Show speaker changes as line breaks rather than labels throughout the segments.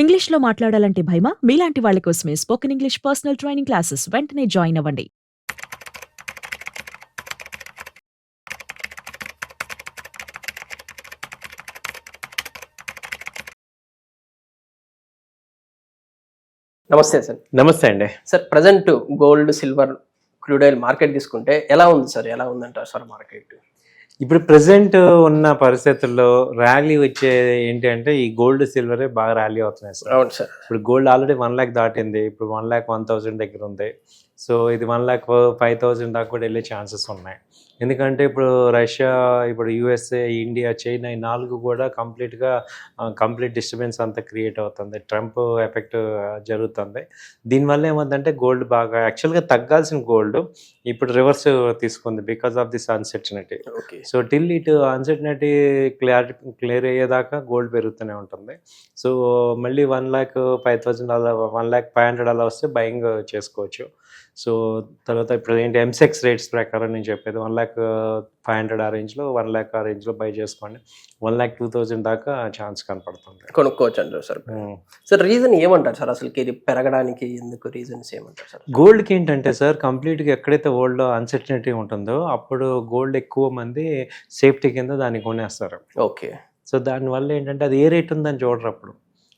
ఇంగ్లీష్‌లో మాట్లాడాలంటే భయమా? మీలాంటి వాళ్ళ కోసమే spoken English personal training classes వెంటనే జాయిన్ అవ్వండి.
నమస్తే సార్.
నమస్తే అండి.
Sir present gold, silver, crude oil market తీసుకుంటే ఎలా ఉంది సార్? ఎలా ఉందంటారు సార్ మార్కెట్?
ఇప్పుడు ప్రెజెంట్ ఉన్న పరిస్థితుల్లో ర్యాలీ వచ్చేది ఏంటి అంటే ఈ గోల్డ్, సిల్వరే బాగా ర్యాలీ అవుతున్నాయి సార్.
అవును సార్.
ఇప్పుడు గోల్డ్ ఆల్రెడీ 1,00,000 దాటింది. ఇప్పుడు 1,01,000 దగ్గర ఉంది. సో ఇది 1,05,000 దాకా కూడా వెళ్ళే ఛాన్సెస్ ఉన్నాయి. ఎందుకంటే ఇప్పుడు రష్యా, ఇప్పుడు యూఎస్ఏ, ఇండియా, చైనా ఈ 4 కూడా కంప్లీట్ డిస్టర్బెన్స్ అంతా క్రియేట్ అవుతుంది. ట్రంప్ ఎఫెక్ట్ జరుగుతుంది. దీనివల్ల ఏమవుతుందంటే గోల్డ్ బాగా యాక్చువల్గా తగ్గాల్సిన గోల్డ్ ఇప్పుడు రివర్స్ తీసుకుంది because of this uncertainty.
Okay.
So till ఇటు అన్సర్టనిటీ క్లియర్ అయ్యేదాకా గోల్డ్ పెరుగుతూనే ఉంటుంది. సో మళ్ళీ 1,05,000 అలా 1,05,500 అలా వస్తే బయింగ్ చేసుకోవచ్చు. సో తర్వాత ఇప్పుడు ఏంటి ఎంసెక్స్ రేట్స్ ప్రకారం నేను చెప్పేది 1,05,500 ఆ రేంజ్లో, 1,00,000 ఆ రేంజ్లో బై చేసుకోండి. 1,02,000 దాకా ఛాన్స్ కనపడుతుంది.
కొనుక్కోవచ్చు అంటారు సార్. సార్ రీజన్ ఏమంటారు సార్? అసలు ఇది పెరగడానికి ఎందుకు రీజన్స్ ఏమంటారు సార్?
గోల్డ్కి ఏంటంటే సార్ కంప్లీట్గా ఎక్కడైతే వరల్డ్లో అన్సర్టనిటీ ఉంటుందో అప్పుడు గోల్డ్ ఎక్కువ మంది సేఫ్టీ కింద దాన్ని కొనేస్తారు.
ఓకే.
సో దానివల్ల ఏంటంటే అది ఏ రేట్ ఉందని చూడరు అప్పుడు.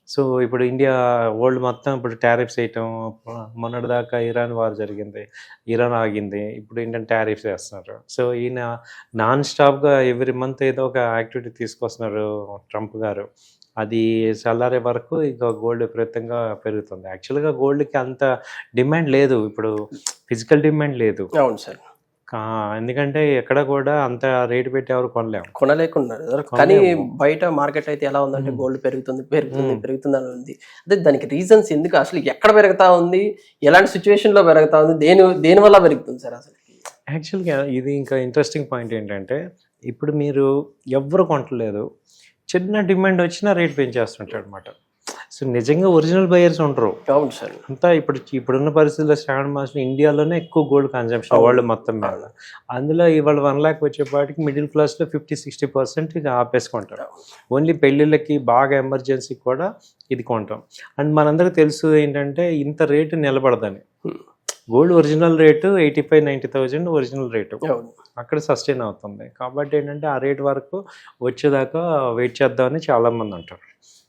సో ఇప్పుడు ఇండియా వరల్డ్ మొత్తం ఇప్పుడు టారిఫ్స్ వేయటం, మొన్నటిదాకా ఇరాన్ వార్ జరిగింది, ఇరాన్ ఆగింది, ఇప్పుడు ఏంటంటే టారిఫ్స్ వేస్తున్నారు. సో ఈయన నాన్ స్టాప్గా ఎవ్రీ మంత్ ఏదో ఒక యాక్టివిటీ తీసుకొస్తున్నారు ట్రంప్ గారు. అది చల్లారే వరకు ఇక గోల్డ్ విపరీతంగా పెరుగుతుంది. యాక్చువల్గా గోల్డ్కి అంత డిమాండ్ లేదు, ఇప్పుడు ఫిజికల్ డిమాండ్ లేదు.
అవును సార్.
ఎందుకంటే ఎక్కడ కూడా అంత రేటు పెట్టి ఎవరు కొనలేము,
కొనలేకున్నారు సార్. కానీ బయట మార్కెట్ అయితే ఎలా ఉందంటే గోల్డ్ పెరుగుతుంది అని ఉంది. అదే దానికి రీజన్స్ ఎందుకు, అసలు ఎక్కడ పెరుగుతా ఉంది, ఎలాంటి సిచ్యువేషన్ లో పెరుగుతా ఉంది, దేని వల్ల పెరుగుతుంది సార్ అసలు?
యాక్చువల్గా ఇది ఇంకా ఇంట్రెస్టింగ్ పాయింట్ ఏంటంటే ఇప్పుడు మీరు ఎవ్వరు కొనట్లేదు, చిన్న డిమాండ్ వచ్చినా రేట్ పెంచేస్తుంటాడు అనమాట. సో నిజంగా ఒరిజినల్ బయర్స్ ఉంటారు.
అవును సార్.
అంతా ఇప్పుడున్న పరిస్థితుల్లో శ్రావణ మాసం ఇండియాలోనే ఎక్కువ గోల్డ్ కన్జంప్షన్ వరల్డ్ మొత్తం మీద. అందులో ఇవాళ 1,00,000 వచ్చేపాటికి మిడిల్ క్లాస్లో 50-60% ఇక ఆపేసుకుంటారు. ఓన్లీ పెళ్ళిళ్ళకి బాగా ఎమర్జెన్సీకి కూడా ఇది కొంటాం. అండ్ మనందరికీ తెలుసు ఏంటంటే ఇంత రేటు నిలబడదని. Gold original rate 85,000-90,000 original rate అక్కడ సస్టైన్ అవుతుంది. కాబట్టి ఏంటంటే ఆ రేట్ వరకు వచ్చేదాకా వెయిట్ చేద్దామని చాలామంది అంటారు.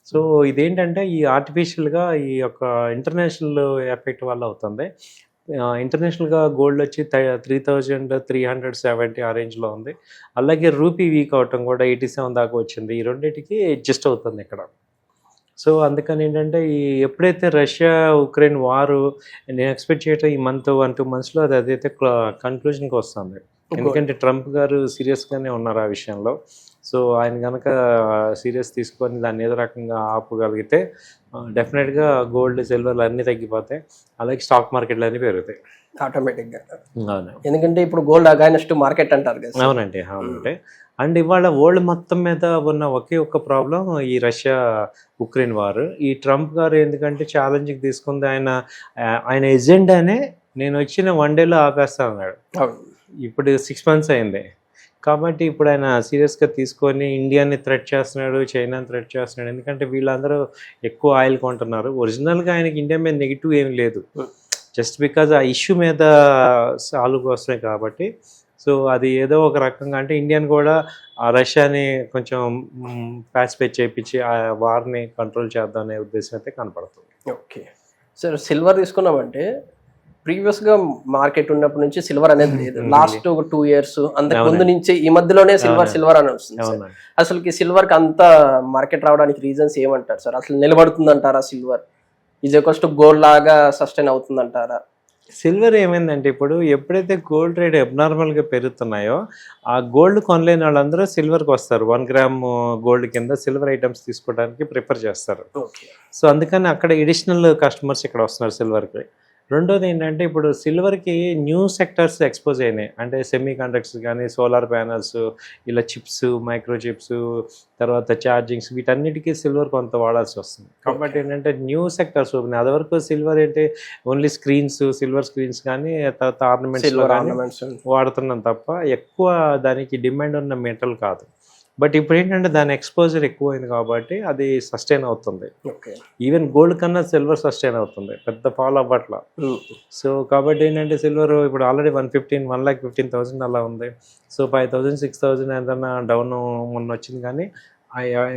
సో ఇదేంటంటే ఈ ఆర్టిఫిషియల్గా ఈ యొక్క ఇంటర్నేషనల్ ఎఫెక్ట్ వల్ల అవుతుంది. ఇంటర్నేషనల్గా గోల్డ్ వచ్చి 3,370 ఆ రేంజ్లో ఉంది. అలాగే రూపీ వీక్ అవటం కూడా 87 దాకా వచ్చింది. ఈ రెండింటికి అడ్జస్ట్ అవుతుంది ఇక్కడ. సో అందుకని ఏంటంటే ఎప్పుడైతే రష్యా ఉక్రెయిన్ వారు నేను ఎక్స్పెక్ట్ చేయటం ఈ మంత్ 1-2 మంత్స్లో అదైతే కన్క్లూజన్కి వస్తుంది. ఎందుకంటే ట్రంప్ గారు సీరియస్గానే ఉన్నారు ఆ విషయంలో. సో ఆయన కనుక సీరియస్ తీసుకొని దాన్ని ఏదో రకంగా ఆపగలిగితే డెఫినెట్గా గోల్డ్, సిల్వర్లు అన్నీ తగ్గిపోతాయి. అలాగే స్టాక్ మార్కెట్లు అన్నీ పెరుగుతాయి
ఆటోమేటిక్గా.
అవును,
ఎందుకంటే ఇప్పుడు గోల్డ్ అగైనెస్ట్ మార్కెట్ అంటారు కదా.
అవునండి, అవునంటే. అండ్ ఇవాళ వరల్డ్ మొత్తం మీద ఉన్న ఒకే ఒక్క ప్రాబ్లం ఈ రష్యా ఉక్రెయిన్ వార్. ఈ ట్రంప్ గారు ఎందుకంటే ఛాలెంజ్కి తీసుకుంది ఆయన ఎజెండానే నేను వచ్చిన 1 డేలో ఆపేస్తా అన్నాడు. ఇప్పుడు 6 months అయింది. కాబట్టి ఇప్పుడు ఆయన సీరియస్గా తీసుకొని ఇండియాని థ్రెట్ చేస్తున్నాడు, చైనాని థ్రెట్ చేస్తున్నాడు. ఎందుకంటే వీళ్ళందరూ ఎక్కువ ఆయిల్ కొంటున్నారు. ఒరిజినల్గా ఆయనకి ఇండియా మీద నెగిటివ్ ఏమి లేదు, జస్ట్ బికాజ్ ఆ ఇష్యూ మీద సాల్వ్ వస్తున్నాయి కాబట్టి. సో అది ఏదో ఒక రకంగా అంటే ఇండియాని కూడా ఆ రష్యాని కొంచెం పాసిఫై చేయించి ఆ వార్ని కంట్రోల్ చేద్దాం అనే ఉద్దేశం అయితే కనపడుతుంది.
Okay sir. సిల్వర్ తీసుకున్నామంటే ప్రీవియస్గా మార్కెట్ ఉన్నప్పటి నుంచి సిల్వర్ అనేది లేదు. లాస్ట్ ఒక 2 years అంతకు ముందు నుంచి ఈ మధ్యలోనే సిల్వర్ అని వస్తుంది. అసలుకి సిల్వర్కి అంత మార్కెట్ రావడానికి రీజన్స్ ఏమంటారు సార్? అసలు నిలబడుతుంది అంటారా? Silver is equals to gold లాగా సస్టైన్ అవుతుంది అంటారా?
సిల్వర్ ఏమైందంటే ఇప్పుడు ఎప్పుడైతే గోల్డ్ రేట్ అబ్నార్మల్గా పెరుగుతున్నాయో ఆ గోల్డ్ కొనలేని వాళ్ళందరూ సిల్వర్కి వస్తారు. 1 గ్రామ్ గోల్డ్ కింద సిల్వర్ ఐటమ్స్ తీసుకోవడానికి ప్రిఫర్ చేస్తారు. సో అందుకని అక్కడ ఎడిషనల్ కస్టమర్స్ ఇక్కడ వస్తున్నారు సిల్వర్కి. రెండోది ఏంటంటే ఇప్పుడు సిల్వర్కి న్యూ సెక్టర్స్ ఎక్స్పోజ్ అయినాయి. అంటే సెమీ కండక్టర్స్ కానీ, సోలార్ ప్యానల్స్, ఇలా చిప్స్, మైక్రో చిప్స్, తర్వాత ఛార్జింగ్స్, వీటన్నిటికీ సిల్వర్ కొంత వాడాల్సి వస్తుంది. కాబట్టి ఏంటంటే న్యూ సెక్టర్స్ ఓపెన్. అదివరకు సిల్వర్ ఏంటి ఓన్లీ సిల్వర్ స్క్రీన్స్ కానీ, తర్వాత ఆర్నమెంట్స్ వాడుతున్నాం తప్ప ఎక్కువ దానికి డిమాండ్ ఉన్న మెటల్ కాదు. బట్ ఇప్పుడు ఏంటంటే దాని ఎక్స్పోజర్ ఎక్కువైంది కాబట్టి అది సస్టైన్ అవుతుంది.
ఓకే.
ఈవెన్ గోల్డ్ కన్నా సిల్వర్ సస్టైన్ అవుతుంది, పెద్ద ఫాలో అవ్వట్ల. సో కాబట్టి ఏంటంటే సిల్వర్ ఇప్పుడు ఆల్రెడీ 1,15,000 అలా ఉంది. సో 5,000 6,000 ఏదైనా డౌన్ మొన్న వచ్చింది, కానీ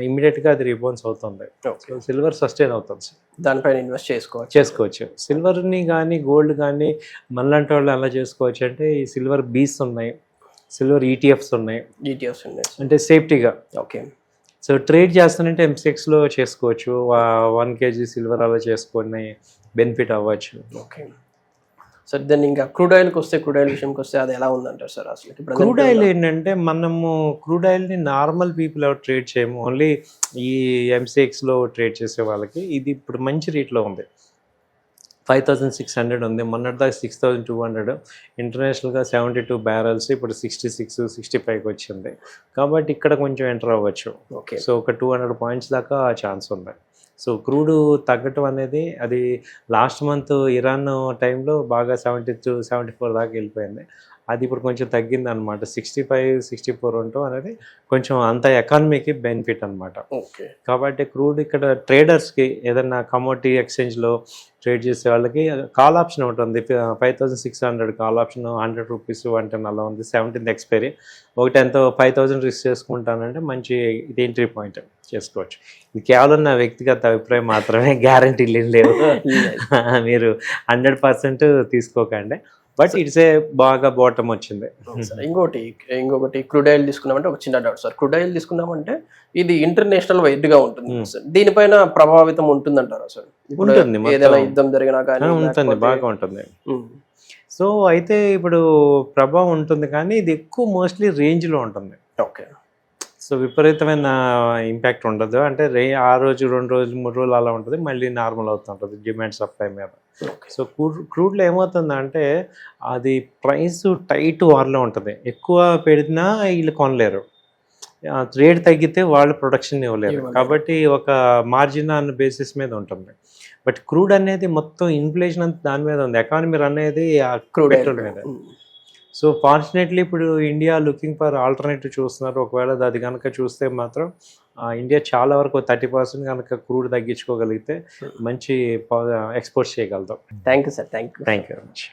ఇమీడియట్గా అది రిబౌన్స్ అవుతుంది. సో సిల్వర్ సస్టైన్ అవుతుంది,
దానిపైన ఇన్వెస్ట్ చేసుకోవచ్చు.
సిల్వర్ని కానీ గోల్డ్ కానీ మనలాంటి వాళ్ళు ఎలా చేసుకోవచ్చు అంటే ఈ సిల్వర్ బీస్ ఉన్నాయి, సిల్వర్ ఈటీఎఫ్స్ ఉన్నాయి, అంటే సేఫ్టీగా.
ఓకే.
సో ట్రేడ్ చేస్తానంటే MCXలో చేసుకోవచ్చు, 1 kg సిల్వర్ అలా చేసుకొని బెనిఫిట్ అవ్వచ్చు.
Okay sir. దెన్ ఇంకా క్రూడ్ ఆయిల్ విషయంకి వస్తే అది ఎలా ఉందంటారు సార్ అసలు?
క్రూడ్ ఆయిల్ ఏంటంటే మనము క్రూడ్ ఆయిల్ని నార్మల్ పీపుల్ ఎవరు ట్రేడ్ చేయము, ఓన్లీ ఈ MCXలో ట్రేడ్ చేసే వాళ్ళకి ఇది ఇప్పుడు మంచి రేట్లో ఉంది. 5,600 ఉంది, మొన్నటిదాకా 6,200. ఇంటర్నేషనల్గా 72 బ్యారల్స్ ఇప్పుడు 66 65కి వచ్చింది, కాబట్టి ఇక్కడ కొంచెం ఎంటర్ అవ్వచ్చు.
ఓకే.
సో ఒక 200 పాయింట్స్ దాకా ఛాన్స్ ఉంది. సో క్రూడ్ తగ్గటం అనేది అది లాస్ట్ మంత్ ఇరాన్ టైంలో బాగా 72-74 దాకా వెళ్ళిపోయింది, అది ఇప్పుడు కొంచెం తగ్గింది అనమాట. 65-64 ఉండటం అనేది కొంచెం అంత ఎకానమీకి బెనిఫిట్ అనమాట.
ఓకే.
కాబట్టి క్రూడ్ ఇక్కడ ట్రేడర్స్కి ఏదైనా కమోడిటీ ఎక్స్చేంజ్లో ట్రేడ్ చేసే వాళ్ళకి కాల్ ఆప్షన్ ఒకటి ఉంది, 5,600 కాల్ ఆప్షన్, 100 రూపీస్ 110 అలా ఉంది. 17th expiry. ఒకటి ఎంతో 5,000 రిస్క్ చేసుకుంటానంటే మంచి ఇది ఎంట్రీ పాయింట్ చేసుకోవచ్చు. ఇది కేవలం నా వ్యక్తిగత అభిప్రాయం మాత్రమే, గ్యారంటీలు లేవు. మీరు 100% తీసుకోకండి, బట్ ఇట్స్ ఏ బాగా బాటం వచ్చింది.
ఇంకొకటి క్రూడ్ ఆయిల్ తీసుకున్నామంటే ఒక చిన్న డౌట్ సార్. క్రూడ్ ఆయిల్ తీసుకున్నామంటే ఇది ఇంటర్నేషనల్ వైడ్ గా ఉంటుంది సార్, దీనిపైన ప్రభావితం ఉంటుందంటారా సార్?
ఉంటుంది,
ఏదైనా యుద్ధం జరిగినా కానీ
ఉంటుంది, బాగా ఉంటుంది. సో అయితే ఇప్పుడు ప్రభావం ఉంటుంది, కానీ ఇది ఎక్కువ మోస్ట్లీ రేంజ్లో ఉంటుంది.
ఓకే.
సో విపరీతమైన ఇంపాక్ట్ ఉండదు, అంటే ఆ రోజు 2 రోజులు 3 రోజులు అలా ఉంటుంది, మళ్ళీ నార్మల్ అవుతుంటుంది డిమాండ్ సప్లై మీద. సో క్రూడ్లో ఏమవుతుందంటే అది ప్రైస్ టైట్ వార్లో ఉంటుంది, ఎక్కువ పెడినా వీళ్ళు కొనలేరు, రేట్ తగ్గితే వాళ్ళు ప్రొడక్షన్ ఇవ్వలేరు, కాబట్టి ఒక మార్జిన్ అన్న బేసిస్ మీద ఉంటుంది. బట్ క్రూడ్ అనేది మొత్తం ఇన్ఫ్లేషన్ అంతా దాని మీద ఉంది, ఎకానమీ రన్ అనేది పెట్రోల్ మీద. సో ఫార్చునేట్లీ ఇప్పుడు ఇండియా లుకింగ్ ఫర్ ఆల్టర్నేటివ్ చూస్తున్నారు. ఒకవేళ అది కనుక చూస్తే మాత్రం ఇండియా చాలా వరకు 30% కనుక క్రూడ్ తగ్గించుకోగలిగితే మంచి ఎక్స్పోర్ట్ చేయగలుగుతాం.
Thank you sir. Thank you
very much.